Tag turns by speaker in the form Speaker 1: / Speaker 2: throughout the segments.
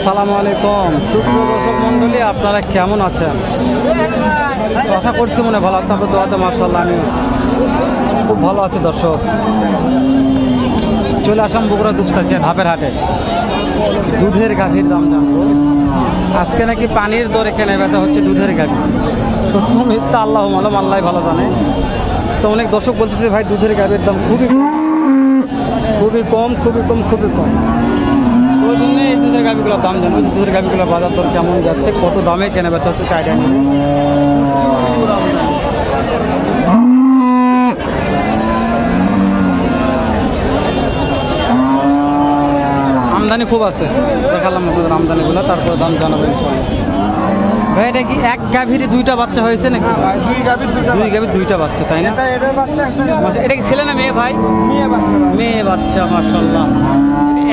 Speaker 1: আসসালামু আলাইকুম সুপ্রিয় দর্শক মন্ডলী, আপনারা কেমন আছেন? আশা করছি মনে ভালো আছেন। আপনার দোয়াতে মাশাআল্লাহ আমি খুব ভালো আছি। দর্শক, চলে আসলাম বগুড়া দুপচাচিয়া ধাপের হাটে। দুধের গাভীর দাম জানবো। আজকে নাকি পানির দরে কেনা বেচা হচ্ছে দুধের গাভী। সত্য মিথ্যা আল্লাহ মালুম, আল্লাহ ভালো জানে। তো অনেক দর্শক বলতেছে ভাই দুধের গাভীর দাম খুবই কম। ওই জন্য এই দুধের গাভীগুলোর দাম জানো। দুধের গাভীগুলোর বাজার দর কেমন যাচ্ছে, কত দামে কেনা বেচা হচ্ছে চাইটা নিয়ে। আমদানি খুব আছে, দেখালাম আপনাদের আমদানিগুলো, তারপরে দাম জানাবো ইনশাআল্লাহ। ভাই এটা কি এক গাভীরই দুইটা বাচ্চা হয়েছে নাকি? দুই গাভীর দুইটা বাচ্চা, তাই না? এটা কি ছেলে না মেয়ে ভাই? মেয়ে বাচ্চা মাশাআল্লাহ।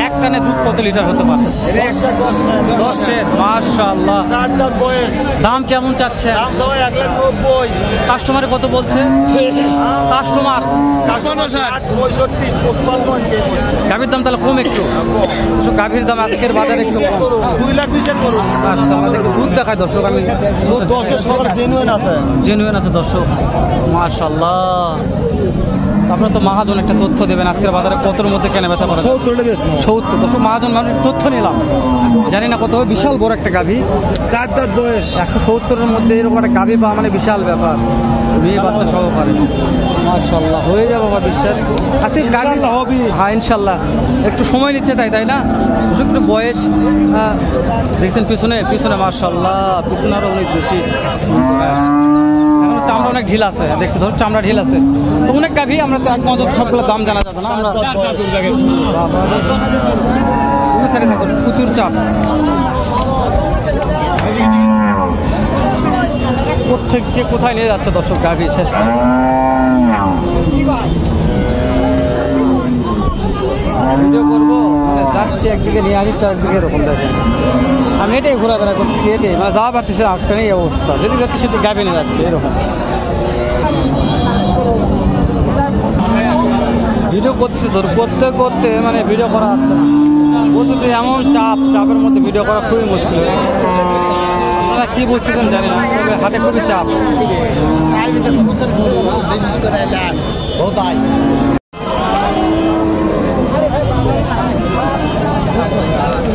Speaker 1: এক টানে দুধ কত লিটার হতে পারে? 10 মাশাআল্লাহ। দাম কেমন চাচ্ছে? কাস্টমারে কত বলছে? কাস্টমার গাভীর দাম তাহলে কম একটু। গাভীর দাম আজকের বাজারে একটু কম।
Speaker 2: 2,20,000 করুন।
Speaker 1: দুধ দেখায় দর্শক, আমি
Speaker 2: দুধ 10-এর সবার
Speaker 1: জেনুইন আছে দর্শক মাশাআল্লাহ। আপনারা তো মাহাজন একটা তথ্য দেবেন আজকের বাজারে কতর মধ্যে কেনা বেচা করা? 70। দর্শক মাহাজন মানুষ তথ্য নিলাম, জানি না কত হবে। বিশাল বড় একটা গাভী,
Speaker 2: 4 দাঁত বয়স।
Speaker 1: 170-এর মধ্যে এরকম একটা গাভী পাওয়া মানে বিশাল ব্যাপার। মেয়ে বাচ্চা সহকারে মাশাআল্লাহ হয়ে যাবে আমার বিশ্বাস। আজকে গাভী হবে, হ্যাঁ ইনশাল্লাহ। একটু সময় নিচ্ছে তাই না? একটু বয়স দেখছেন পিছনে মাশাআল্লাহ, পিছনে আরো অনেক বেশি। চামড়া অনেক ঢিল আছে, দেখছি ধর চামড়া ঢিল আছে। তো অনেক গাভী, আমরা তো এক মজা সবগুলো দাম জানা যাবে না। আমরা প্রচুর চাপ, প্রত্যেককে কোথায় নিয়ে যাচ্ছে দর্শক গাভী শেষ ভিডিও করবো মানে যাচ্ছি একদিকে নিয়ে আসি, চারদিকে এরকম দেখেন। আমি এটাই ঘোরাফেরা করতেছি, এটাই মানে যাওয়া পারতেছি একটা নেই অবস্থা। যদি যাচ্ছি সেটা গাভী নিয়ে যাচ্ছে এরকম। ভিডিও করতেছি ধর করতে মানে ভিডিও করা যাচ্ছে না। বলতে এমন চাপের মধ্যে ভিডিও করা খুবই মুশকিল। আপনারা কি বুঝতেছেন জানি না, তবে হাটে খুবই চাপ।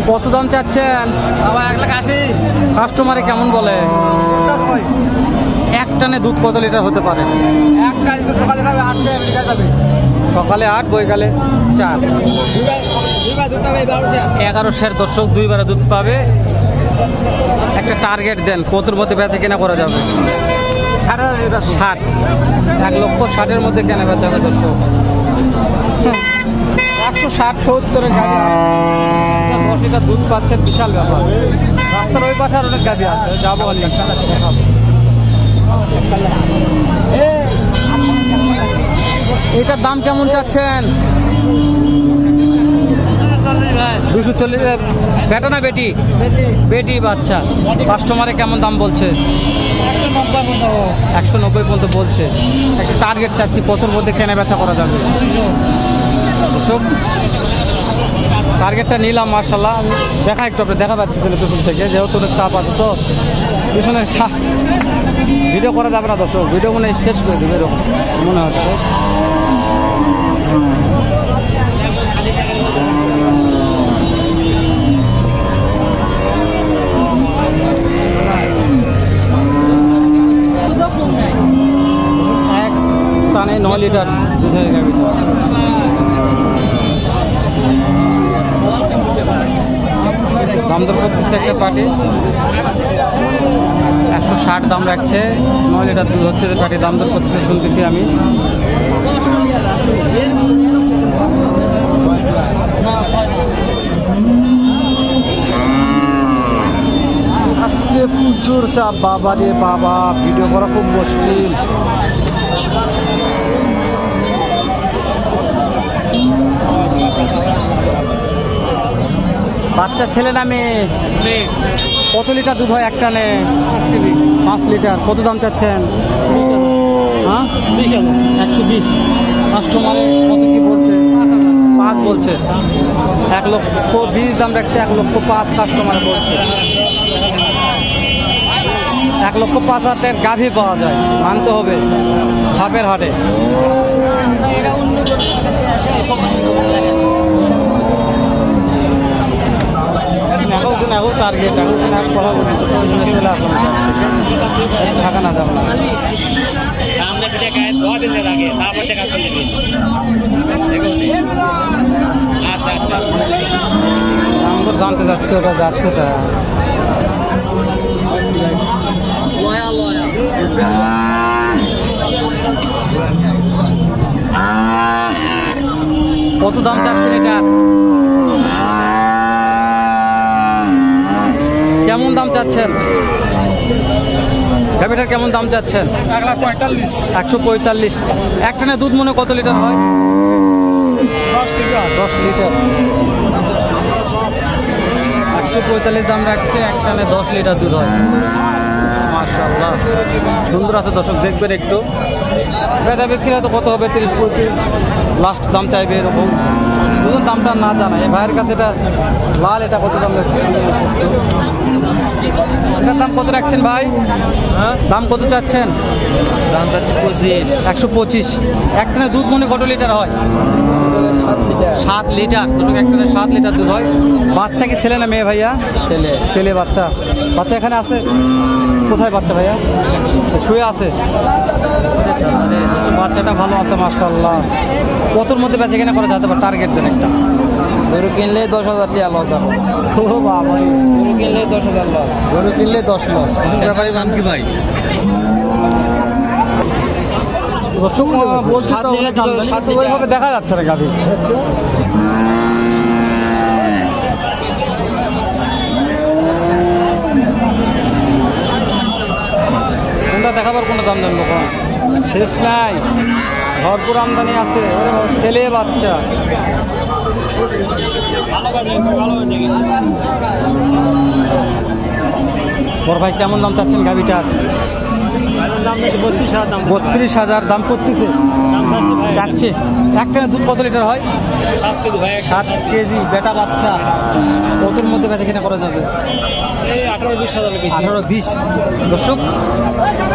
Speaker 1: কত দাম চাচ্ছেন?
Speaker 2: 1,80,000।
Speaker 1: কাস্টমারে কেমন বলে? এক টানে দুধ কত লিটার হতে পারে? সকালে 8, বৈকালে 4। 1100 দর্শক 2 বারে দুধ পাবে। একটা টার্গেট দেন কতর মধ্যে বেচা কেনা করা যাবে? 60। 1,60,000-এর মধ্যে কেনা বেচা হবে দর্শক। 160-70-এর গাড়ি 10 লিটার দুধ পাচ্ছেন, বিশাল ব্যাপার। রাস্তার ওই পাশে আর অনেক গাড়ি আছে, যাবো এটার দাম কেমন চাচ্ছেন? 240। বেটা না বেটি? বেটি বাচ্চা। কাস্টমারে কেমন দাম বলছে? 190 পর্যন্ত বলছে। একটা টার্গেট চাচ্ছি কতর মধ্যে কেনা বেচা করা যাবে? টার্গেটটা নিলাম মাশাআল্লাহ। দেখা একটু আপনি দেখা পাচ্ছেন পিছন থেকে, যেহেতু চাপ আছে তো পিছনে ভিডিও করা যাবে না দর্শক। ভিডিও মনে শেষ করে দেবে এরকম মনে হচ্ছে। এক টানে 9 লিটার দুধের গাভী। দাম দর করতেছে একটা পার্টি, 160 দাম রাখছে। 9 লিটার দুধ হচ্ছে যে পার্টি দাম দর করতেছে, শুনতেছি আমি। আজকে প্রচুর চাপ বাবা রে বাবা, ভিডিও করা খুব মুশকিল। বাচ্চা ছেলে না মেয়ে? কত লিটার দুধ হয় এক টানে? 5 লিটার। কত দাম চাচ্ছেন? 120। কাস্টমারে কত কি বলছে? 5 বলছে, 1,20,000 দাম রাখছে, 1,05,000 কাস্টমার বলছে। 1,05,000 টাকার গাভী পাওয়া যায়, মানতে হবে ধাপের হাটে। টার্গেট কথা বলছি চলে আসুন, থাকা না যাবে না।
Speaker 2: আচ্ছা আচ্ছা,
Speaker 1: আমরা জানতে যাচ্ছে, ওটা যাচ্ছে তা কত দাম চাচ্ছেন এটা? কেমন দাম চাচ্ছেন গাভীটার? কেমন দাম চাচ্ছেন? 145। এক টানে দুধ মনে কত লিটার হয়? 10 লিটার। 145 দাম রাখছে, এক টানে 10 লিটার দুধ হয়। মাশাআল্লাহ, সুন্দর আছে দর্শক, দেখবেন একটু। বেচা বিক্রি হয়তো কত হবে? 30-35 লাস্ট দাম চাইবে এরকম। বুঝুন দামটা না জানা এই ভাইয়ের কাছে। এটা লাল, এটা কত দাম রাখছে? এটার দাম কত রাখছেন ভাই? দাম কত চাচ্ছেন?
Speaker 2: দাম চাচ্ছি 25।
Speaker 1: 125। এক টানে দুধ মনে কত লিটার হয়? 7 লিটার। দুটোকে এক টানে 7 লিটার দুধ হয়। বাচ্চা কি ছেলে না মেয়ে ভাইয়া?
Speaker 2: ছেলে।
Speaker 1: ছেলে বাচ্চা। বাচ্চা এখানে আছে? কোথায় বাচ্চা ভাইয়া? শুয়ে আছে। বাচ্চাটা ভালো আছে মাশাআল্লাহ। কতর মধ্যে বেচা কেনা করা যেতে পারে? টার্গেট দেন একটা।
Speaker 2: গরু কিনলে 10,000 টাকা লস হবে।
Speaker 1: ও বাবা,
Speaker 2: গরু কিনলে 10,000 লস।
Speaker 1: গরু কিনলে 10 লস।
Speaker 2: ব্যাপারীর নাম কি ভাই?
Speaker 1: বলছি তো ওইভাবে দেখা যাচ্ছে না গাভী। কোনটা দেখাবার, কোনটা দাম জানবো? শেষ নাই, ভরপুর আমদানি আছে। ছেলে বাচ্চা। বড় ভাই কেমন দাম চাচ্ছেন গাভীটার? 32,000 দাম করতেছে, চাচ্ছে। একটানে দুধ কত লিটার হয়? 7 কেজি। বেটা বাচ্চা। কতর মধ্যে বেচা কিনা করা যাবে? 18-20 দর্শক,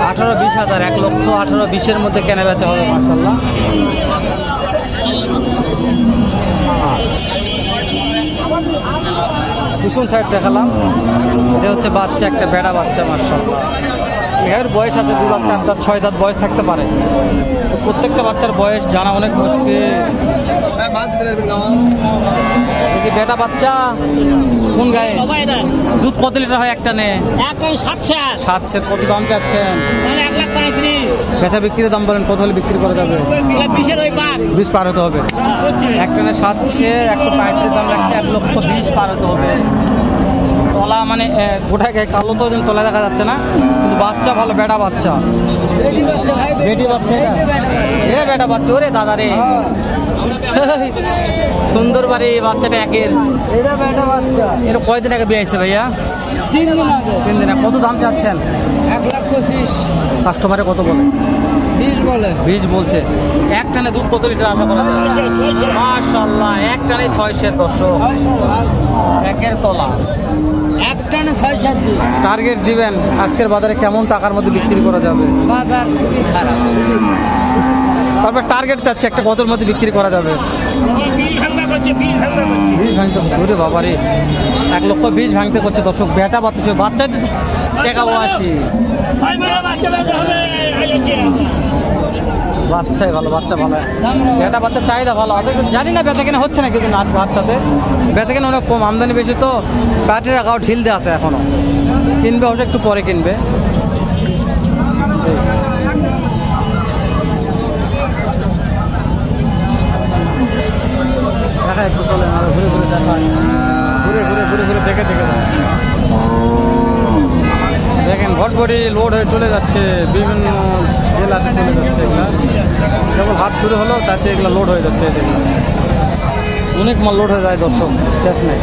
Speaker 1: 18-20,000। 1,18,20,000 মধ্যে কেনা বেচা হবে মাশাআল্লাহ। পিছন সাইড দেখালাম, এটা হচ্ছে বাচ্চা, একটা বেড়া বাচ্চা মাশাআল্লাহ। এর বয়স আছে 2 দাঁত 4 দাঁত 6 দাঁত বয়স থাকতে পারে। প্রত্যেকটা বাচ্চার বয়স জানা অনেক মুশকিল। বেটা বাচ্চা কোন গায়ে? দুধ কত লিটার হয় একটা নে? 7 কত দাম চাচ্ছেন?
Speaker 2: 1,35,000।
Speaker 1: বেচা বিক্রির দাম বলেন, কত হলে বিক্রি করা যাবে? 20 পার হতে হবে। একটা নে 7 135 দাম লাগছে, 1,20,000 পার হতে হবে। তলা মানে গোটা গায়ে কালো তো তলা দেখা যাচ্ছে না, কিন্তু বাচ্চা ভালো, বেটা বাচ্চা। বেটি বাচ্চা এ বেটা বাচ্চা। ওরে দাদা রে, সুন্দর বাড়ি বাচ্চাটা একের।
Speaker 2: এটা বেটা বাচ্চা।
Speaker 1: এর কয়দিন আগে বিয়ে হয়েছে ভাইয়া?
Speaker 2: 3 দিন আগে।
Speaker 1: 3 দিন। কত দাম চাচ্ছেন?
Speaker 2: 1,25,000।
Speaker 1: কাস্টমারে কত বলে?
Speaker 2: 20 বলে।
Speaker 1: 20 বলছে। এক টানে দুধ কত লিটার আশা করা যায়? মাশাআল্লাহ, এক টানে 6 দর্শক, একের তলা।
Speaker 2: এক টানে 6-7 দিন।
Speaker 1: টার্গেট দিবেন আজকের বাজারে কেমন টাকার মধ্যে বিক্রি করা যাবে?
Speaker 2: বাজার খুবই খারাপ।
Speaker 1: তারপর টার্গেট চাচ্ছে একটা কতর মধ্যে বিক্রি করা যাবে? 20 ভাঙতে ঘুরে বাবারে, 1,20,000 ভাঙতে করছে দর্শক। বেটা বাচ্চা, বাচ্চা টাকা বয়সী বাচ্চাই ভালো, বাচ্চা ভালো। বেটা বাচ্চা চাহিদা ভালো আছে, জানি না বেচা কেনা হচ্ছে না কিন্তু হাটটাতে। বেচা কেনা অনেক কম, আমদানি বেশি তো ব্যাটারি রাখাও ঢিল দেওয়া আছে এখনো। কিনবে অবশ্য একটু পরে কিনবে। দেখা একটু চলে না, ঘুরে ঘুরে দেখা, ঘুরে ঘুরে ঘুরে ঘুরে দেখে দেখে দেখেন ঘটবড়ি লোড হয়ে চলে যাচ্ছে, বিভিন্ন জেলাতে চলে যাচ্ছে। এগুলা কেবল হাট শুরু হলো, তাতে এগুলো লোড হয়ে যাচ্ছে। অনেক মাল লোড হয়ে যায় দর্শক, শেষ নেই।